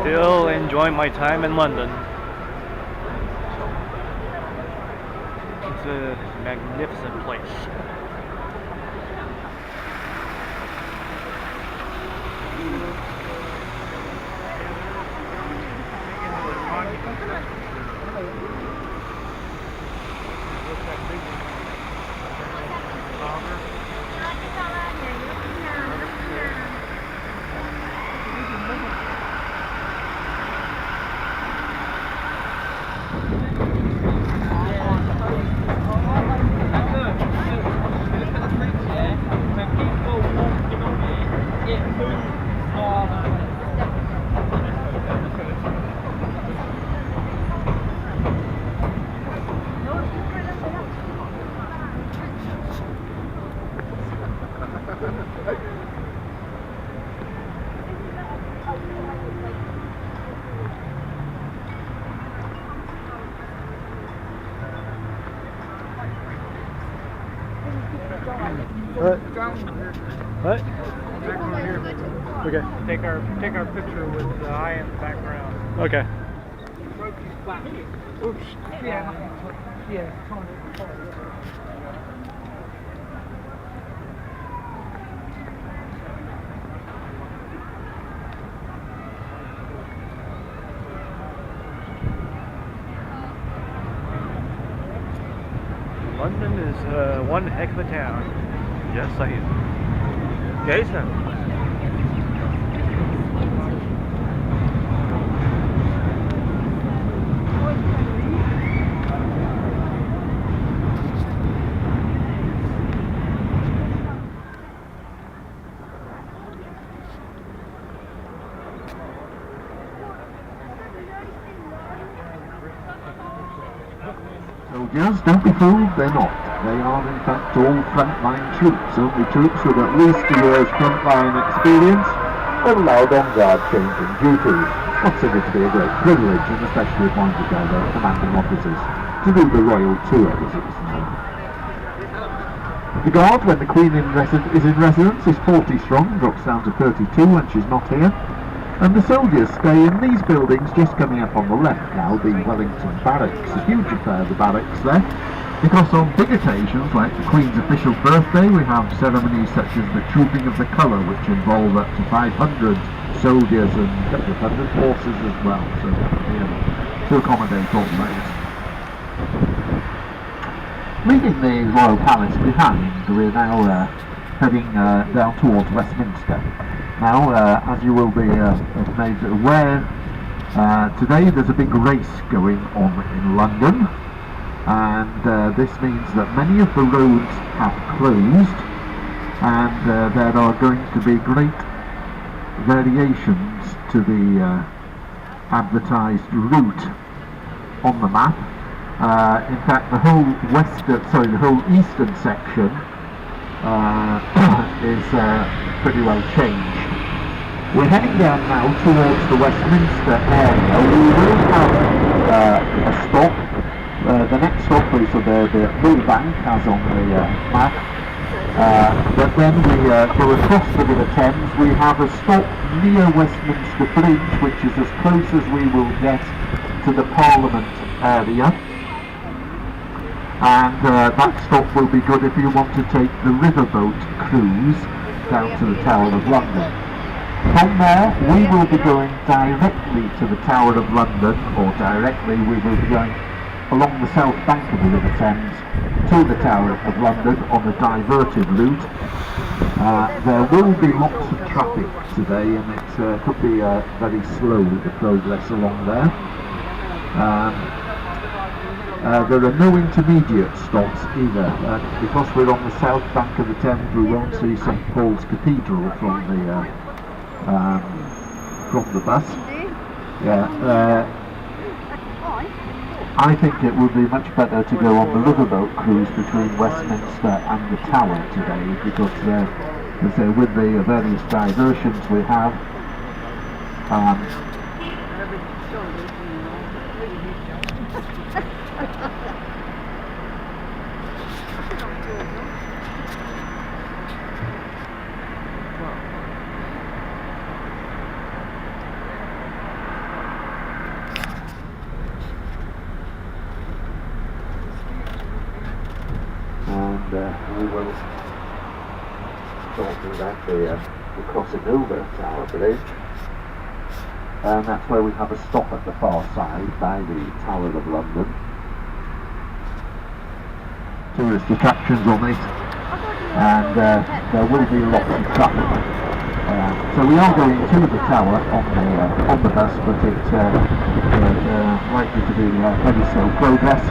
Still enjoying my time in London. It's a magnificent place. What? Okay. Take our picture with the eye in the background. Okay. Oops. Yeah. London is one heck of a town. Yes, I am. Okay, sir. Soldiers, don't be fooled, they're not. They are in fact all frontline troops, only troops with at least a year's frontline experience or allowed on guard changing duties. Considered to be a great privilege, and especially appointed by their commanding officers, to do the royal tour, as it's known. The guard, when the Queen is in residence, is 40 strong, drops down to 32 when she's not here. And the soldiers stay in these buildings just coming up on the left now, the Wellington Barracks. A huge affair, the barracks there, because on big occasions like the Queen's official birthday we have ceremonies such as the Trooping of the Colour, which involve up to 500 soldiers and a couple of hundred horses as well, so to accommodate all those. Leaving the Royal Palace behind, we're now heading down towards Westminster. Now, as you will be made aware, today there's a big race going on in London, and this means that many of the roads have closed, and there are going to be great variations to the advertised route on the map. In fact, the whole eastern section is pretty well changed. We're heading down now towards the Westminster area. We will have a stop. The next stop is the Millbank, as on the map. But then we go across the River Thames. We have a stop near Westminster Bridge, which is as close as we will get to the Parliament area. And that stop will be good if you want to take the riverboat cruise down to the Tower of London. From there, we will be going directly to the Tower of London, or directly we will be going along the south bank of the River Thames to the Tower of London on a diverted route. There will be lots of traffic today, and it could be very slow, the progress along there. There are no intermediate stops either, because we're on the south bank of the Thames. We won't see St Paul's Cathedral from the bus. I think it would be much better to go on the riverboat cruise between Westminster and the Tower today, because as I say, with the various diversions we have, we will talk about the crossing over Tower Bridge. And that's where we have a stop at the far side by the Tower of London. Tourist attractions on it, and there will be lots of traffic. So we are going to the tower on the bus, but it's likely to be very slow progress.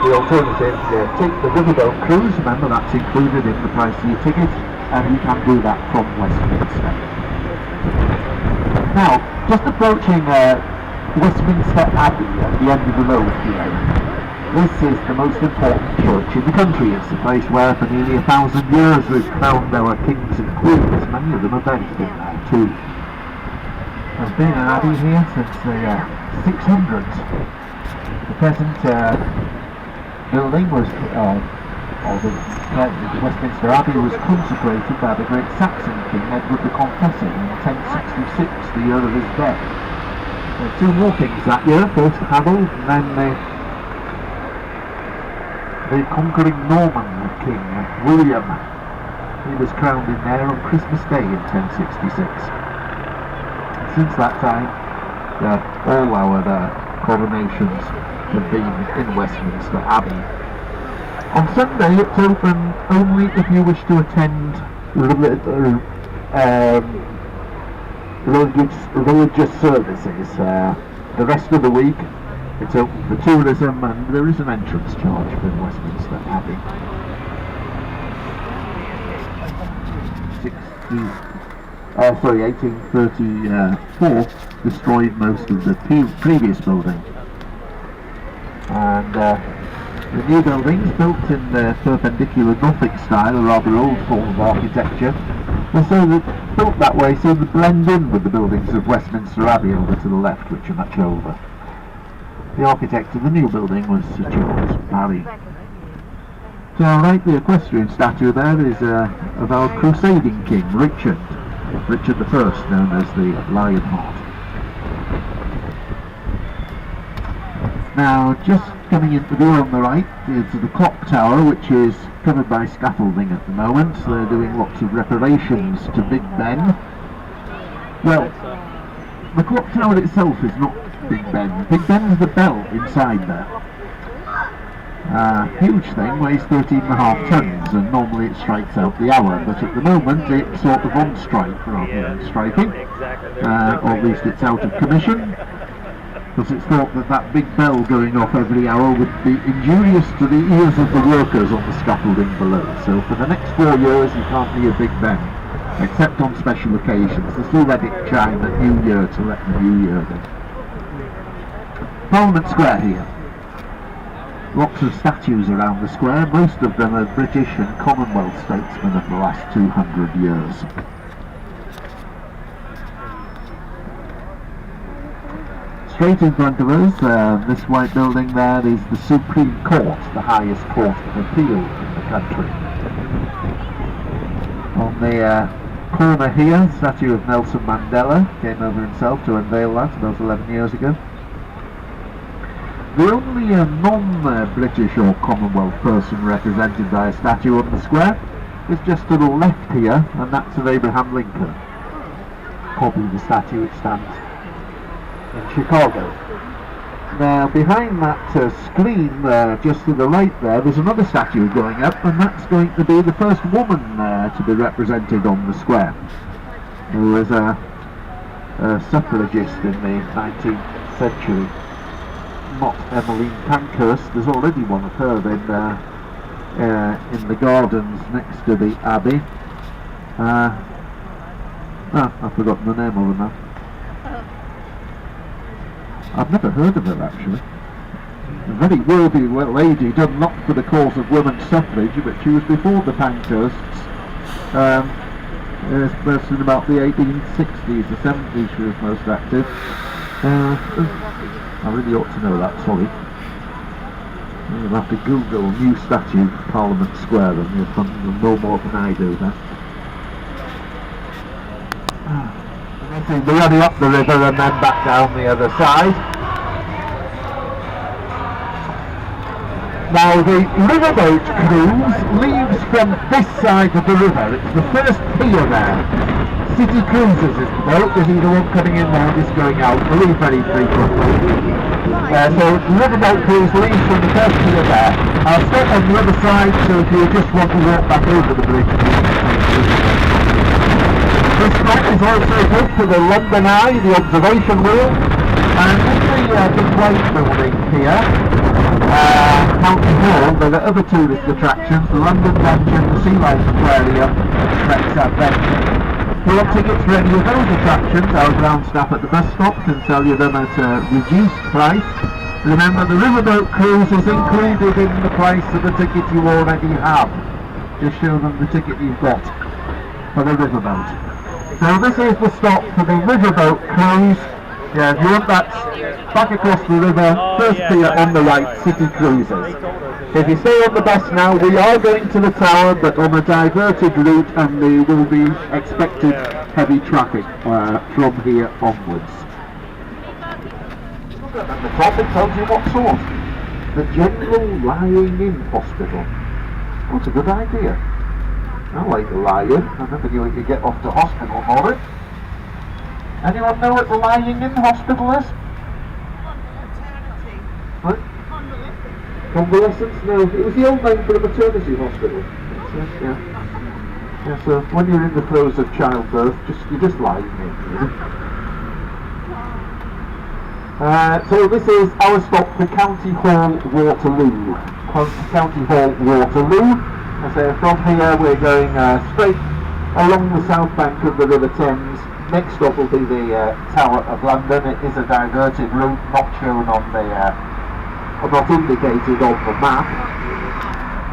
The alternative, take the riverboat cruise. Remember, that's included in the price of your ticket, and you can do that from Westminster. Now, just approaching Westminster Abbey at the end of the road here. This is the most important church in the country. It's the place where for nearly 1,000 years we've crowned our kings and queens. Many of them are buried in there too. There's been an abbey here since the 600s. The present building was, or the Westminster Abbey was consecrated by the great Saxon king Edward the Confessor in 1066, the year of his death. There were two more kings that year, first Harold and then the conquering Norman king William. He was crowned in there on Christmas Day in 1066. And since that time, all our coronations have been in Westminster Abbey. On Sunday it's open only if you wish to attend religious services. The rest of the week it's open for tourism, and there is an entrance charge for Westminster Abbey. 1834 destroyed most of the previous building. And the new buildings, built in the perpendicular Gothic style, a rather old form of architecture, were built that way so they blend in with the buildings of Westminster Abbey over to the left, which are much older. The architect of the new building was Sir Charles Barry. To our right, the equestrian statue there is of our crusading king, Richard I, known as the Lionheart. Now, just coming into the door on the right is the clock tower, which is covered by scaffolding at the moment. They're doing lots of reparations to Big Ben. Well, the clock tower itself is not Big Ben. Big Ben is the bell inside there. Huge thing, weighs 13.5 tons, and normally it strikes out the hour, but at the moment it's sort of on strike rather than striking, or at least it's out of commission, because it's thought that that big bell going off every hour would be injurious to the ears of the workers on the scaffolding below. So for the next 4 years you can't hear Big Ben, except on special occasions. They still let it chime at New Year to let the New Year in. Parliament Square here. Lots of statues around the square, most of them are British and Commonwealth statesmen of the last 200 years. Straight in front of us, this white building there is the Supreme Court, the highest court of appeal in the country. On the corner here, statue of Nelson Mandela, came over himself to unveil that about 11 years ago. The only non-British or Commonwealth person represented by a statue on the square is just to the left here, and that's of Abraham Lincoln. Copy the statue, it stands in Chicago. Now behind that screen just to the right there's another statue going up, and that's going to be the first woman to be represented on the square, who was a suffragist in the 19th century. Not Emmeline Pankhurst. There's already one of her in the gardens next to the Abbey. I've forgotten the name of her now. I've never heard of her actually. A very worthy lady, done not for the cause of women's suffrage, but she was before the Pankhursts. First in about the 1860s, the 70s she was most active. I really ought to know that, sorry. You'll have to Google new statue Parliament Square and you'll know more than I do then. We're running up the river and then back down the other side. Now the riverboat cruise leaves from this side of the river. It's the first pier there. City Cruises is the boat. There's either one coming in or just going out. We leave very frequently. So the riverboat cruise leaves from the first pier there. I'll stop on the other side, so if you just want to walk back over the bridge. This spot is also good for the London Eye, the observation wheel, and with the big plate building here, County Hall, there are other tourist attractions, the London Dungeon, the Sea Life Aquarium, and Rex Adventure. If you want tickets for any of those attractions, our ground staff at the bus stop can sell you them at a reduced price. Remember, the riverboat cruise is included in the price of the ticket you already have. Just show them the ticket you've got for the riverboat. So this is the stop for the riverboat cruise. Yeah, if you want that back across the river, first pier on the right, City Cruises. If you stay on the bus now, we are going to the tower, but on a diverted route, and there will be expected heavy traffic from here onwards. And the top, it tells you what sort. The General Lying In Hospital. That's a good idea. I like the lie-in. I never knew you could get off to hospital for it. Anyone know what the Lying In Hospital is? Maternity. What? Convalescence. Convalescence? No, it was the old name for a maternity hospital. Yeah. Yeah, so when you're in the throes of childbirth, you're just lying in. So this is our stop for County Hall, Waterloo. County Hall, Waterloo. So from here we're going straight along the south bank of the River Thames. Next stop will be the Tower of London. It is a diverted route, not shown on the, not indicated on the map.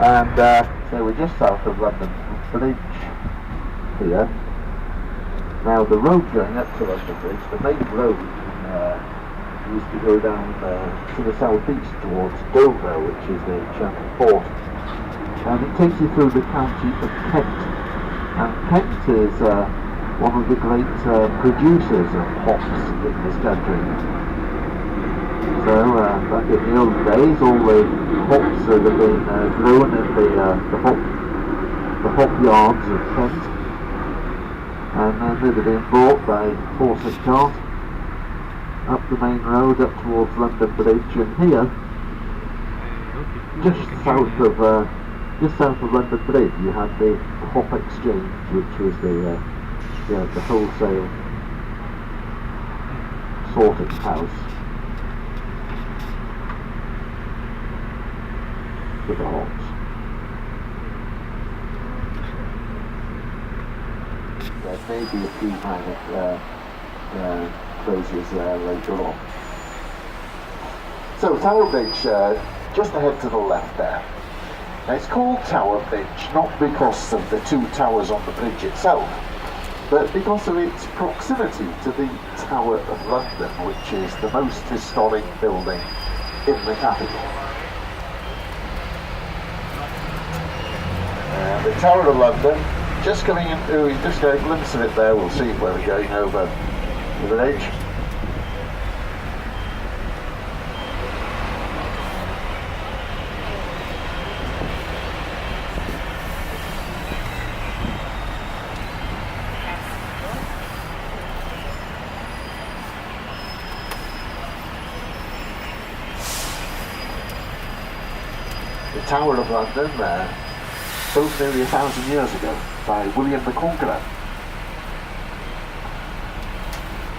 And so we're just south of London Bridge here. Now the road going up to London Bridge, the main road used to go down to the southeast towards Dover, which is the Channel Port. And it takes you through the county of Kent. And Kent is one of the great producers of hops in this country. So back in the old days, all the hops that have been grown in the hop yards of Kent, and then they'd have been brought by horse and cart up the main road up towards London Bridge, and here, just south of London Bridge, you had the Hop Exchange, which was the wholesale sorting house for the hops. There may be a few minor closures later on. So Tower Bridge, just ahead to the left there. Now it's called Tower Bridge not because of the two towers on the bridge itself, but because of its proximity to the Tower of London, which is the most historic building in the capital. The Tower of London, just coming into, we just get a glimpse of it there, we'll see where we're going over the bridge. The Tower of London, built nearly 1,000 years ago by William the Conqueror.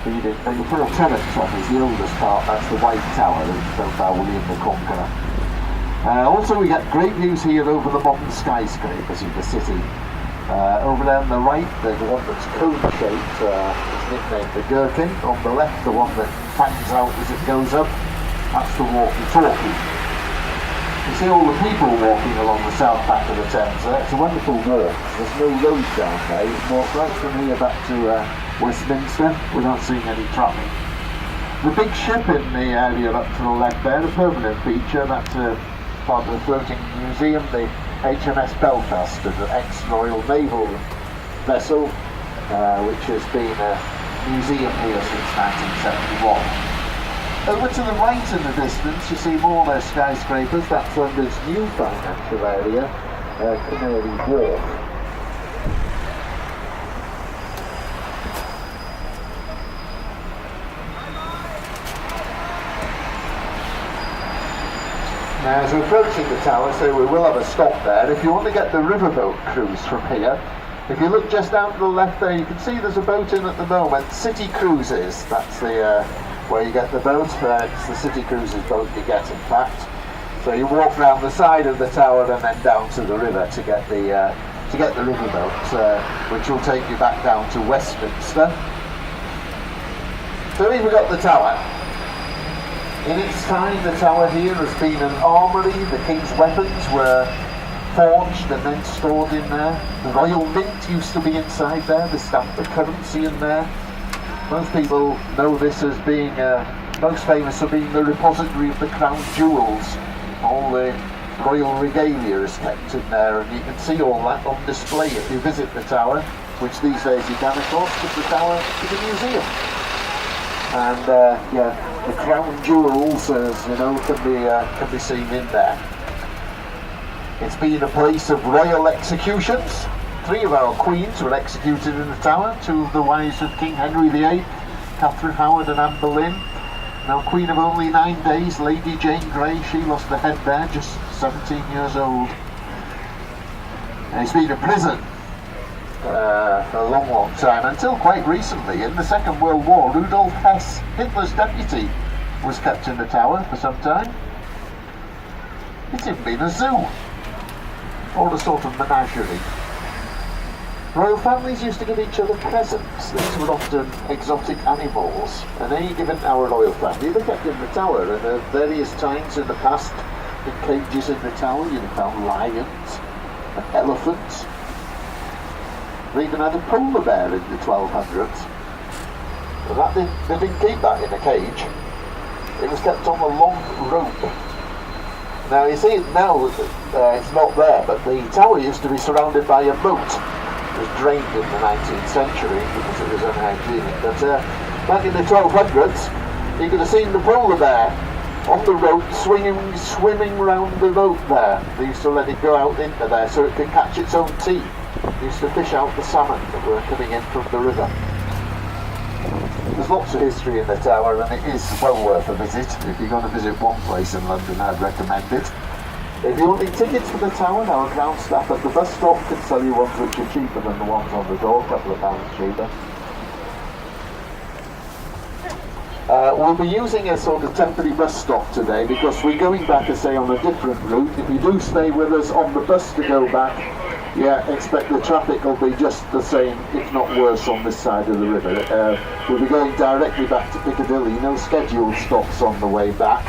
The four turrets on is the oldest part, that's the White Tower, that was built by William the Conqueror. Also we get great views here over the modern skyscrapers of the city. Over there on the right there's the one that's cone-shaped, it's nicknamed the Gherkin. On the left the one that fangs out as it goes up, that's the walkie-talkie. You see all the people walking along the south bank of the Thames there. It's a wonderful walk. There's no road down there. You can walk right from here back to Westminster without seeing any traffic. The big ship in the area up to the left there, the permanent feature, that's part of the floating museum, the HMS Belfast, an ex-Royal Naval vessel, which has been a museum here since 1971. Over to the right in the distance, you see more skyscrapers. That's London's new financial area, Canary Wharf. Now, as we're approaching the tower, so we will have a stop there. If you want to get the riverboat cruise from here, if you look just down to the left there, you can see there's a boat in at the moment. City Cruises, that's the where you get the boat. It's the City Cruises boat you get, in fact. So you walk round the side of the tower and then down to the river to get the riverboat, which will take you back down to Westminster. So here we've got the tower. In its time, the tower here has been an armoury. The king's weapons were forged and then stored in there. The Royal Mint used to be inside there. They stamped the currency in there. Most people know this as being most famous for being the repository of the crown jewels. All the royal regalia is kept in there, and you can see all that on display if you visit the tower, which these days you can, of course, because the tower is a museum. And yeah, the crown jewels, as you know, can be seen in there. It's been a place of royal executions. 3 of our queens were executed in the tower. 2 of the wives of King Henry VIII, Catherine Howard and Anne Boleyn. Now, queen of only 9 days, Lady Jane Grey, she lost her head there, just 17 years old. And he's been in prison for a long, long time, until quite recently. In the Second World War, Rudolf Hess, Hitler's deputy, was kept in the tower for some time. It's even been a zoo, or a sort of menagerie. Royal families used to give each other presents. These were often exotic animals, and any given our royal family, they kept in the tower. And at various times in the past, in cages in the tower, you found lions and elephants. They even had a polar bear in the 1200s. But they didn't keep that in a cage. It was kept on a long rope. Now you see now it's not there, but the tower used to be surrounded by a moat. It was drained in the 19th century because it was unhygienic. But back in the 1200s, you could have seen the polar bear on the rope swimming round the moat there. They used to let it go out into there so it could catch its own teeth. They used to fish out the salmon that were coming in from the river. There's lots of history in the tower, and it is well worth a visit. If you're going to visit one place in London, I'd recommend it. If you want tickets for the tower, our ground staff at the bus stop can sell you ones which are cheaper than the ones on the door, a couple of pounds cheaper. We'll be using a sort of temporary bus stop today because we're going back, I say, on a different route. If you do stay with us on the bus to go back, yeah, expect the traffic will be just the same, if not worse, on this side of the river. We'll be going directly back to Piccadilly, no scheduled stops on the way back.